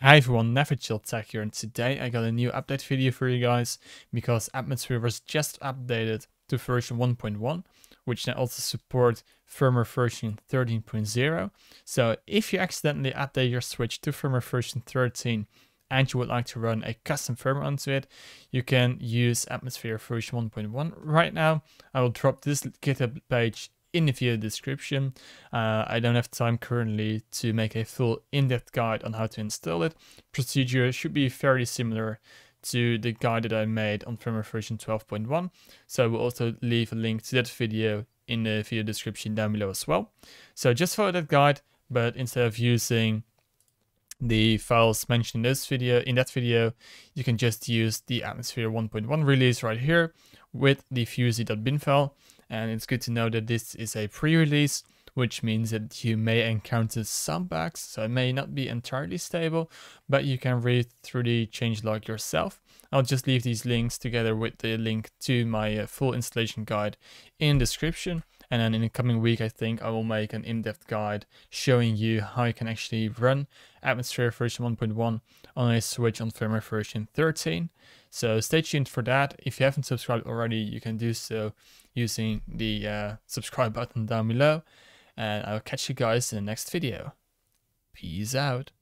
Hi everyone, NeverChillTech here, and today I got a new update video for you guys because Atmosphere was just updated to version 1.1, which now also support firmware version 13.0. So if you accidentally update your switch to firmware version 13 and you would like to run a custom firmware onto it, you can use Atmosphere version 1.1 right now. I will drop this GitHub page in the video description. I don't have time currently to make a full in-depth guide on how to install it. Procedure should be fairly similar to the guide that I made on firmware version 12.1. So I will also leave a link to that video in the video description down below as well. So just follow that guide, but instead of using the files mentioned in that video, you can just use the Atmosphere 1.1 release right here with the fusey.bin file. And it's good to know that this is a pre-release, which means that you may encounter some bugs, so it may not be entirely stable, but you can read through the changelog yourself. I'll just leave these links together with the link to my full installation guide in the description. And then in the coming week, I think I will make an in-depth guide showing you how you can actually run Atmosphere version 1.1 on a switch on firmware version 13. So stay tuned for that. If you haven't subscribed already, you can do so using the subscribe button down below. And I'll catch you guys in the next video. Peace out.